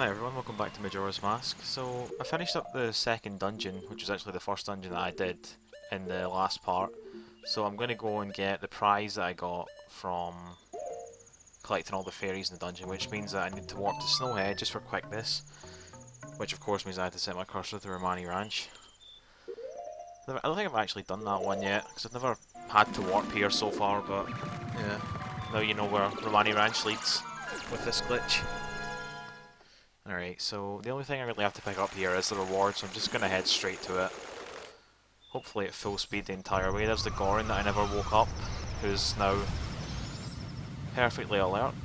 Hi everyone, welcome back to Majora's Mask. So, I finished up the second dungeon, which was actually the first dungeon that I did in the last part. So I'm going to go and get the prize that I got from collecting all the fairies in the dungeon, which means that I need to warp to Snowhead just for quickness. Which of course means I had to set my cursor to Romani Ranch. I don't think I've actually done that one yet, because I've never had to warp here so far, but yeah. Now you know where Romani Ranch leads with this glitch. Alright, so the only thing I really have to pick up here is the reward, so I'm just going to head straight to it. Hopefully at full speed the entire way. There's the Goron that I never woke up, who's now perfectly alert.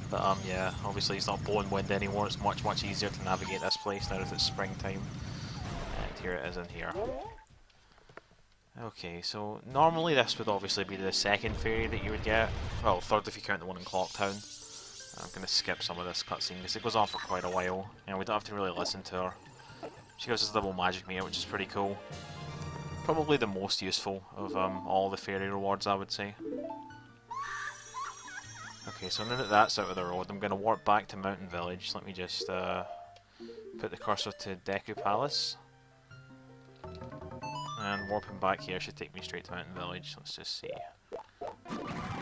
But yeah, obviously he's not blowing wind anymore, it's much easier to navigate this place now that it's springtime. And here it is in here. Okay, so normally this would obviously be the second fairy that you would get. Well, third if you count the one in Clocktown. I'm going to skip some of this cutscene because it goes on for quite a while, and we don't have to really listen to her. She gives us a double magic meter, which is pretty cool. Probably the most useful of all the fairy rewards, I would say. Okay, so now that that's out of the road, I'm going to warp back to Mountain Village. Let me just put the cursor to Deku Palace. And warping back here should take me straight to Mountain Village. Let's just see.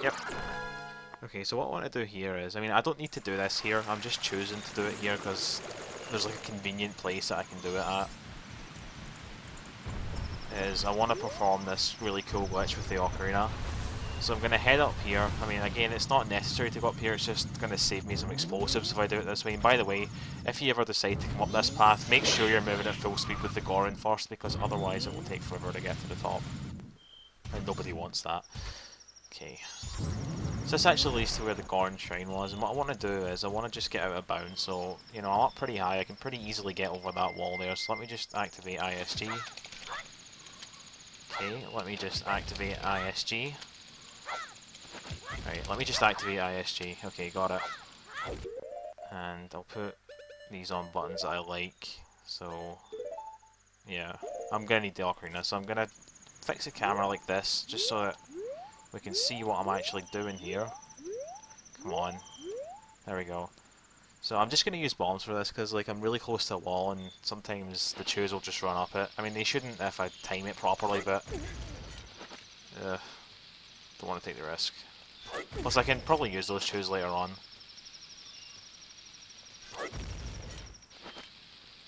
Yep. Okay, so what I want to do here is, I don't need to do this here, I'm just choosing to do it here because there's like a convenient place that I can do it at. I want to perform this really cool glitch with the ocarina. So I'm going to head up here. Again, it's not necessary to go up here, it's just going to save me some explosives if I do it this way. And by the way, if you ever decide to come up this path, make sure you're moving at full speed with the Goron first, because otherwise it will take forever to get to the top. And nobody wants that. Okay. So this actually leads to where the Goron Shrine was, and what I want to do is I want to just get out of bounds, so, you know, I'm up pretty high, I can pretty easily get over that wall there, so let me just activate ISG. Okay, let me just activate ISG. Right, let me just activate ISG. Okay, got it. And I'll put these on buttons that I like, so, yeah. I'm going to need the ocarina, so I'm going to fix the camera like this, just so that we can see what I'm actually doing here. Come on. There we go. So I'm just going to use bombs for this because like I'm really close to a wall and sometimes the chews will just run up it. They shouldn't if I time it properly, but don't want to take the risk. Plus I can probably use those chews later on.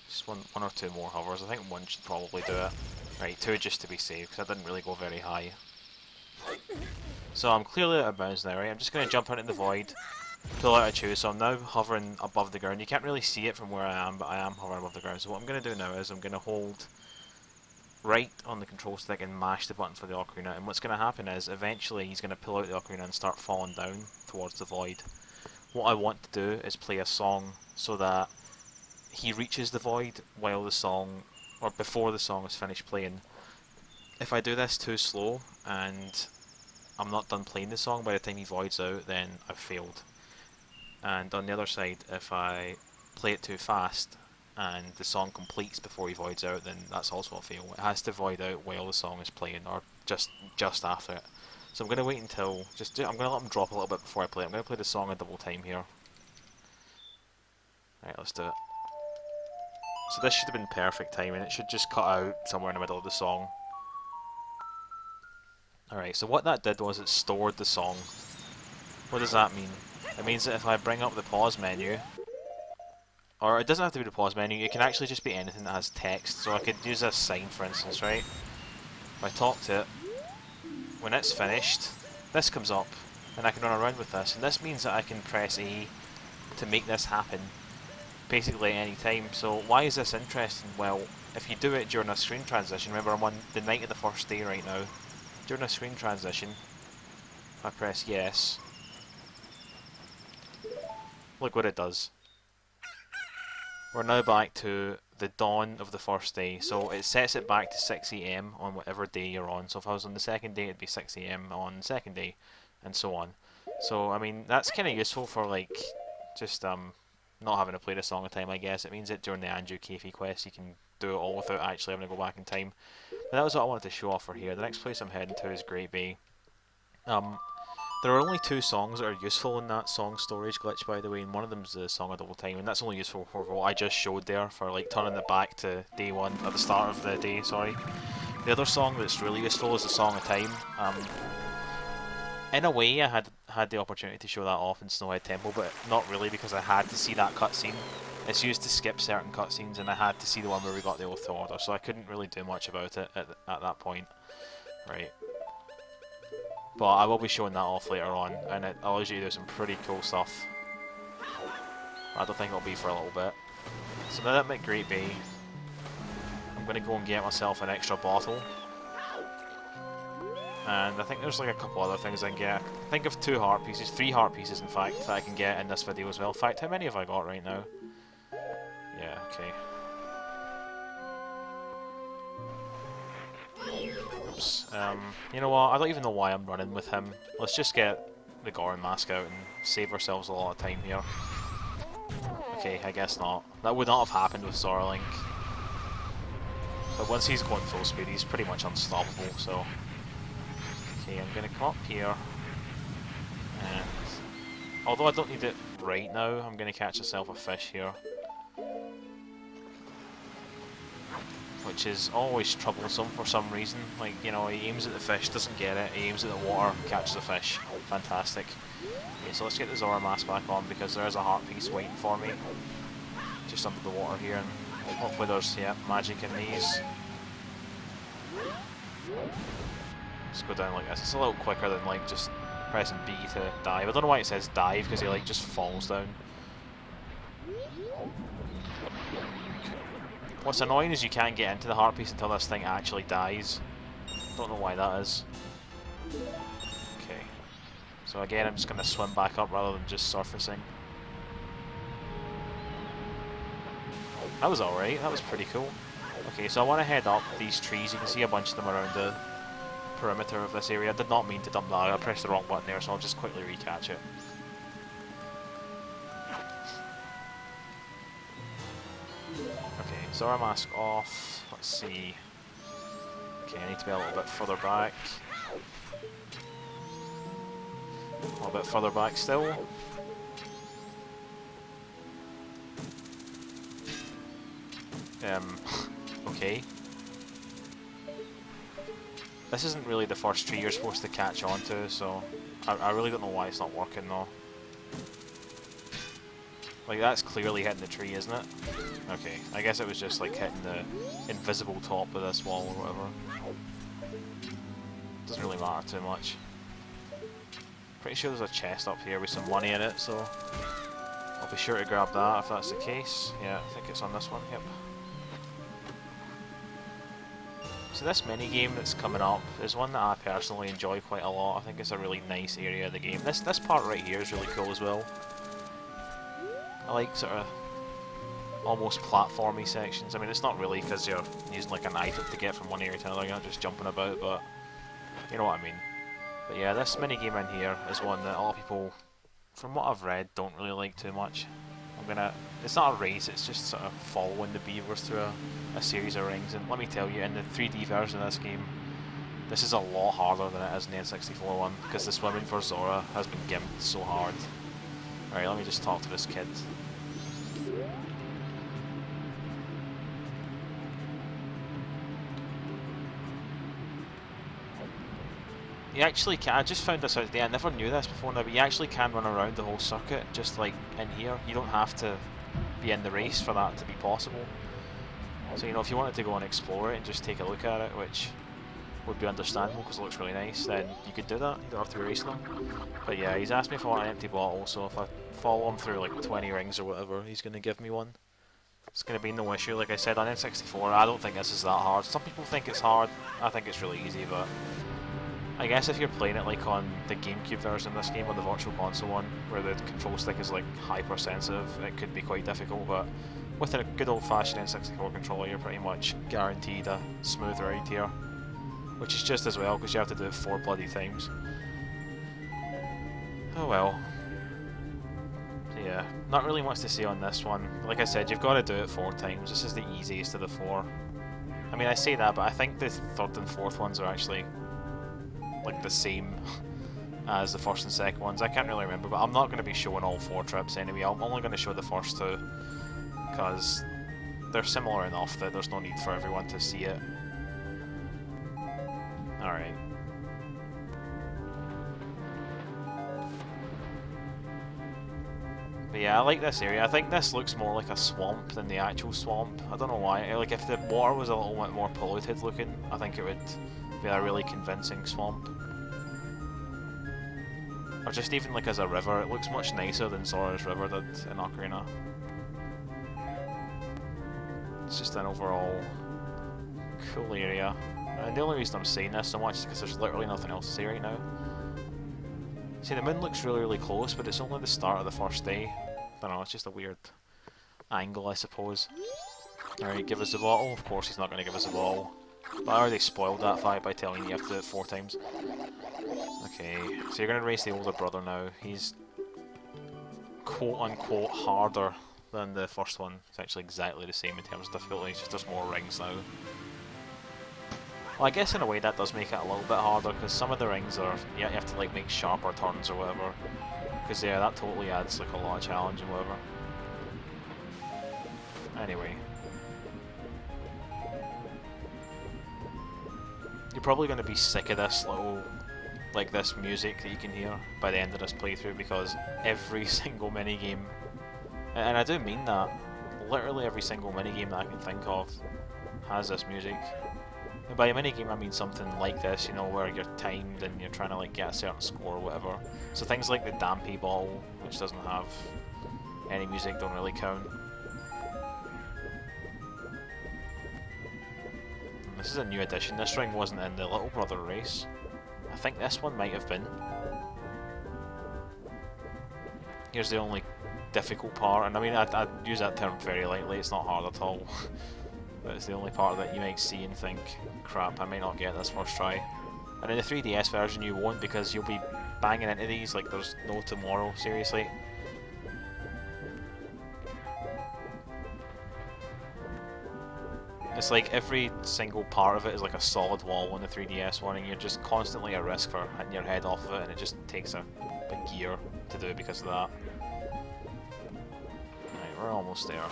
Just one or two more hovers. I think one should probably do it. Right, two just to be safe because I didn't really go very high. So I'm clearly out of bounds now, right? I'm just going to jump out in the void, pull out a chew, so I'm now hovering above the ground. You can't really see it from where I am, but I am hovering above the ground. So what I'm going to do now is I'm going to hold right on the control stick and mash the button for the ocarina, and what's going to happen is eventually he's going to pull out the ocarina and start falling down towards the void. What I want to do is play a song so that he reaches the void while the song, or before the song is finished playing. If I do this too slow and I'm not done playing the song by the time he voids out, then I've failed. And on the other side, if I play it too fast and the song completes before he voids out, then that's also a fail. It has to void out while the song is playing, or just after it. So I'm going to wait until, I'm going to let him drop a little bit before I play it. I'm going to play the song a double time here. Right, let's do it. So this should have been perfect timing. It should just cut out somewhere in the middle of the song. Alright, so what that did was it stored the song. What does that mean? It means that if I bring up the pause menu, or it doesn't have to be the pause menu, it can actually just be anything that has text. So I could use this sign for instance, right? If I talk to it, when it's finished, this comes up, and I can run around with this. And this means that I can press A to make this happen, basically any time. So why is this interesting? Well, if you do it during a screen transition, remember I'm on the night of the first day right now, during a screen transition, if I press yes, look what it does. We're now back to the dawn of the first day, so it sets it back to 6 AM on whatever day you're on. So if I was on the second day, it'd be 6 AM on the second day, and so on. So, that's kind of useful for, like, just, not having to play the song a time, I guess. It means that during the Anju Kefi quest, you can do it all without actually having to go back in time. But that was what I wanted to show off for here. The next place I'm heading to is Great Bay. There are only two songs that are useful in that song storage glitch, by the way, and one of them's the Song of Double Time, and that's only useful for what I just showed there, for like turning it back to day one, at the start of the day, sorry. The other song that's really useful is the Song of Time. In a way, I had the opportunity to show that off in Snowhead Temple, but not really, because I had to see that cutscene. It's used to skip certain cutscenes, and I had to see the one where we got the Oath to Order, so I couldn't really do much about it at that point. Right. But I will be showing that off later on, and it allows you to do some pretty cool stuff. I don't think it'll be for a little bit. So now that I'm at Great Bay, I'm going to go and get myself an extra bottle. And I think there's like a couple other things I can get. I think of 2 heart pieces, 3 heart pieces in fact, that I can get in this video as well. In fact, how many have I got right now? Yeah, okay. Oops. You know what, I don't even know why I'm running with him. Let's just get the Goron mask out and save ourselves a lot of time here. Okay, I guess not. That would not have happened with Zora Link. But once he's going full speed, he's pretty much unstoppable, so... Okay, I'm gonna come up here, and although I don't need it right now, I'm gonna catch myself a fish here, which is always troublesome for some reason. Like, you know, he aims at the fish, doesn't get it, he aims at the water, catches the fish. Fantastic. Okay, so let's get the Zora mask back on, because there is a heart piece waiting for me just under the water here, and hopefully there's, yeah, magic in these. Just go down like this. It's a little quicker than like just pressing B to dive. I don't know why it says dive, because he like just falls down. What's annoying is you can't get into the heart piece until this thing actually dies. Don't know why that is. Okay. So again, I'm just going to swim back up rather than just surfacing. That was alright. That was pretty cool. Okay, so I want to head up these trees. You can see a bunch of them around the perimeter of this area. I did not mean to dump that. I pressed the wrong button there, so I'll just quickly recatch it. Okay, Zora mask off. Let's see. Okay, I need to be a little bit further back. A little bit further back still. Okay. This isn't really the first tree you're supposed to catch onto, so I really don't know why it's not working though. Like, that's clearly hitting the tree, isn't it? Okay, I guess it was just like hitting the invisible top of this wall or whatever. Doesn't really matter too much. Pretty sure there's a chest up here with some money in it, so I'll be sure to grab that if that's the case. Yeah, I think it's on this one, yep. So this minigame that's coming up is one that I personally enjoy quite a lot. I think it's a really nice area of the game. This part right here is really cool as well. I like sort of almost platformy sections. I mean, it's not really because you're using like an item to get from one area to another, you're not just jumping about, but you know what I mean. But yeah, this minigame in here is one that a lot of people, from what I've read, don't really like too much. It's not a race, it's just sort of following the beavers through a series of rings, and let me tell you, in the 3D version of this game, this is a lot harder than it is in the N64 one, because the swimming for Zora has been gimped so hard. Alright, let me just talk to this kid. You actually can, I just found this out today, I never knew this before now, but you actually can run around the whole circuit, just like in here. You don't have to be in the race for that to be possible. So, you know, if you wanted to go and explore it and just take a look at it, which would be understandable because it looks really nice, then you could do that. You don't have to be racing them. But yeah, he's asked me if I want an empty bottle, so if I follow him through like 20 rings or whatever, he's going to give me one. It's going to be no issue. Like I said, on N64, I don't think this is that hard. Some people think it's hard. I think it's really easy, but I guess if you're playing it like on the GameCube version of this game or the Virtual Console one, where the control stick is like hypersensitive, it could be quite difficult, but with a good old-fashioned N64 controller, you're pretty much guaranteed a smooth ride here. Which is just as well, because you have to do it 4 bloody times. Oh well. So yeah, not really much to say on this one. Like I said, you've got to do it 4 times. This is the easiest of the 4. I mean, I say that, but I think the 3rd and 4th ones are actually like the same as the first and second ones. I can't really remember, but I'm not going to be showing all 4 trips anyway. I'm only going to show the first 2, because they're similar enough that there's no need for everyone to see it. Alright. But yeah, I like this area. I think this looks more like a swamp than the actual swamp. I don't know why. Like, if the water was a little bit more polluted looking, I think it would be a really convincing swamp. Or just even like as a river, it looks much nicer than Sora's River did in Ocarina. It's just an overall cool area. And the only reason I'm saying this so much is because there's literally nothing else to say right now. See, the moon looks really, really close, but it's only the start of the first day. I don't know, it's just a weird angle, I suppose. Alright, give us the bottle. Of course he's not going to give us a bottle. But I already spoiled that fact by telling you have to do it 4 times. Okay, so you're going to race the older brother now. He's quote-unquote harder than the first one. It's actually exactly the same in terms of difficulty, it's just there's more rings now. Well, I guess in a way that does make it a little bit harder, because some of the rings are, yeah, you have to like make sharper turns or whatever. Because yeah, that totally adds like a lot of challenge and whatever. Anyway. You're probably going to be sick of this little, like this music that you can hear by the end of this playthrough, because every single minigame, and I do mean that, literally every single minigame that I can think of has this music. And by a minigame I mean something like this, you know, where you're timed and you're trying to like get a certain score or whatever. So things like the Dampy Ball, which doesn't have any music, don't really count. And this is a new addition. This ring wasn't in the Little Brother race. I think this one might have been. Here's the only difficult part, and I mean I use that term very lightly, it's not hard at all. But it's the only part that you might see and think, crap, I might not get this first try. And in the 3DS version you won't, because you'll be banging into these like there's no tomorrow, seriously. It's like every single part of it is like a solid wall on the 3DS one, and you're just constantly at risk for hitting your head off of it, and it just takes a big gear to do because of that. Right, we're almost there.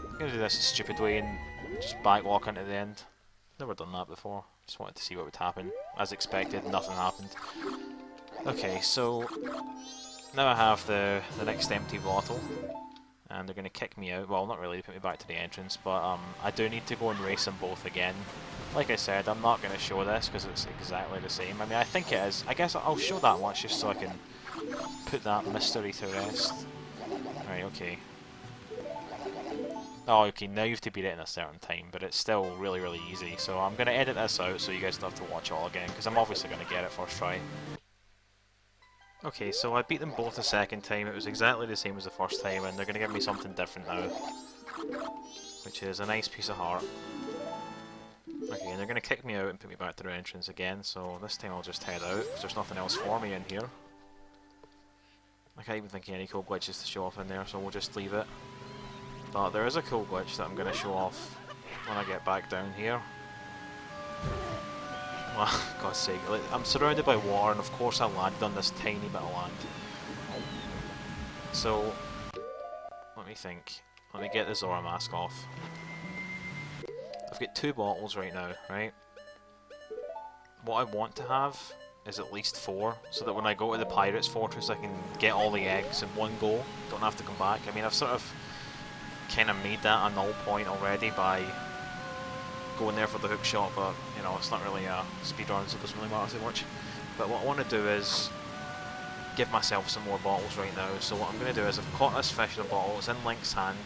I'm gonna do this a stupid way and just backwalk into the end. Never done that before. Just wanted to see what would happen. As expected, nothing happened. Okay, so now I have the next empty bottle, and they're gonna kick me out. Well, not really, they put me back to the entrance, but I do need to go and race them both again. Like I said, I'm not gonna show this because it's exactly the same. I mean, I think it is. I guess I'll show that much just so I can put that mystery to rest. Right, okay. Oh, okay, now you have to beat it in a certain time, but it's still really, really easy. So I'm going to edit this out so you guys don't have to watch it all again, because I'm obviously going to get it first try. Okay, so I beat them both the second time. It was exactly the same as the first time, and they're going to give me something different now, which is a nice piece of heart. Okay, and they're going to kick me out and put me back to the entrance again, so this time I'll just head out, because there's nothing else for me in here. I can't even think of any cool glitches to show off in there, so we'll just leave it. But there is a cool glitch that I'm going to show off when I get back down here. Well, God's sake, like, I'm surrounded by water, and of course I landed on this tiny bit of land. So, let me think. Let me get the Zora mask off. I've got 2 bottles right now, right? What I want to have is at least 4, so that when I go to the Pirate's Fortress I can get all the eggs in one go, don't have to come back. I mean, I've sort of kind of made that a null point already by going there for the hook shot, but you know, it's not really a speedrun, so it doesn't really matter too much. But what I want to do is give myself some more bottles right now. So what I'm going to do is I've caught this fish in a bottle, it's in Link's hand.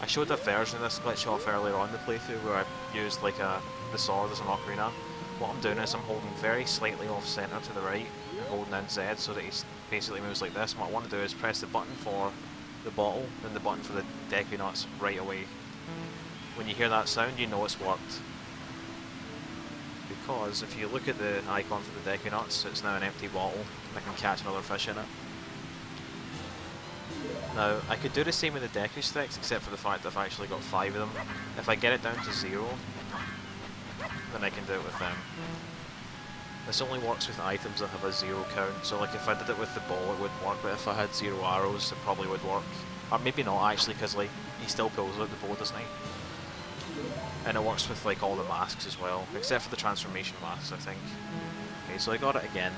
I showed a version of this glitch off earlier on in the playthrough where I used like the sword as an ocarina. What I'm doing is I'm holding very slightly off centre to the right and holding in Z so that he basically moves like this. And what I want to do is press the button for the bottle and the button for the Deku Nuts right away. When you hear that sound, you know it's worked. Because if you look at the icon for the Deku Nuts, it's now an empty bottle and I can catch another fish in it. Now, I could do the same with the Deku Sticks, except for the fact that I've actually got 5 of them. If I get it down to 0, then I can do it with them. This only works with items that have a 0 count, so like if I did it with the ball it wouldn't work, but if I had 0 arrows it probably would work. Or maybe not actually, because like, he still pulls out the bow, doesn't he? And it works with like all the masks as well, except for the transformation masks, I think. Okay, so I got it again.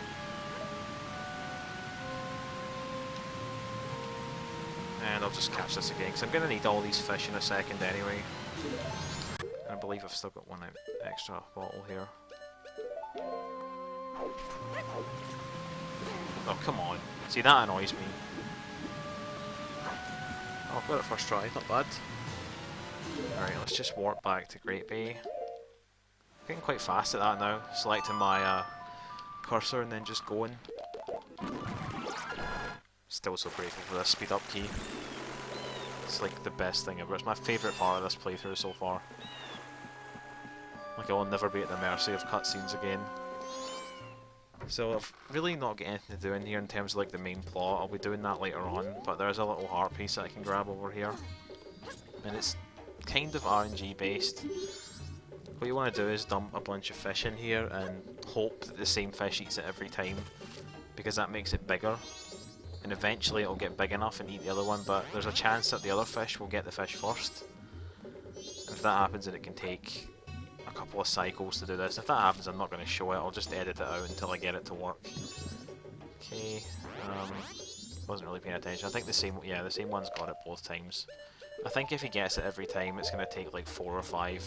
And I'll just catch this again, because I'm going to need all these fish in a second anyway. And I believe I've still got one extra bottle here. Oh, come on. See, that annoys me. Oh, I've got it first try, not bad. Alright, let's just warp back to Great Bay. Getting quite fast at that now, selecting my cursor and then just going. Still so grateful for this speed up key. It's like the best thing ever. It's my favourite part of this playthrough so far. Like I will never be at the mercy of cutscenes again. So I've really not got anything to do in here in terms of like the main plot. I'll be doing that later on, but there's a little heart piece that I can grab over here. And it's kind of RNG based. What you want to do is dump a bunch of fish in here and hope that the same fish eats it every time, because that makes it bigger. And eventually it'll get big enough and eat the other one, but there's a chance that the other fish will get the fish first. And if that happens, then it can take a couple of cycles to do this. If that happens, I'm not going to show it, I'll just edit it out until I get it to work. Okay, wasn't really paying attention. I think the same one's got it both times. I think if he gets it every time, it's going to take like 4 or 5.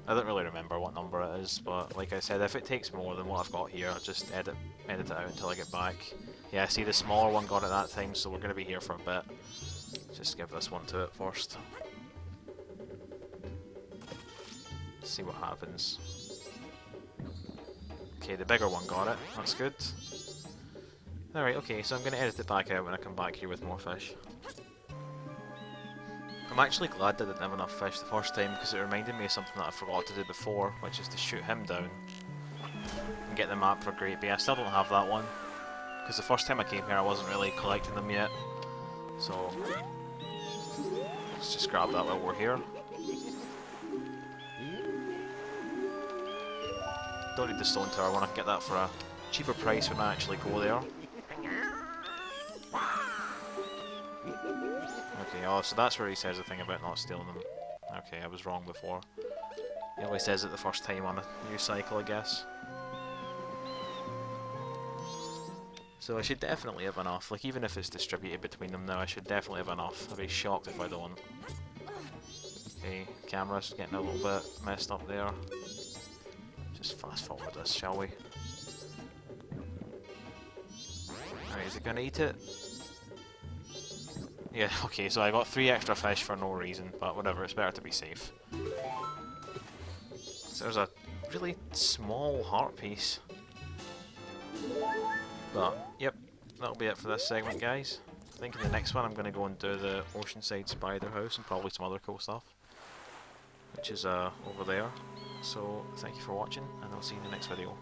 I don't really remember what number it is, but like I said, if it takes more than what I've got here, I'll just edit it out until I get back. Yeah, see, the smaller one got it that time, so we're going to be here for a bit. Just give this one to it first. See what happens. Okay, the bigger one got it. That's good. Alright, okay, so I'm going to edit it back out when I come back here with more fish. I'm actually glad I didn't have enough fish the first time, because it reminded me of something that I forgot to do before, which is to shoot him down and get the map for Great Bay. I still don't have that one, because the first time I came here I wasn't really collecting them yet. So let's just grab that while we're here. Don't need the stone tower one, I can get that for a cheaper price when I actually go there. Okay, oh, so that's where he says the thing about not stealing them. Okay, I was wrong before. He only says it the first time on a new cycle, I guess. So I should definitely have enough, like even if it's distributed between them now, I should definitely have enough. I'd be shocked if I don't. Okay, camera's getting a little bit messed up there. Just fast forward this, shall we? Alright, is it gonna eat it? Yeah, okay, so I got 3 extra fish for no reason, but whatever, it's better to be safe. So there's a really small heart piece. But, yep, that'll be it for this segment, guys. I think in the next one I'm going to go and do the Oceanside Spider House and probably some other cool stuff, which is over there. So, thank you for watching, and I'll see you in the next video.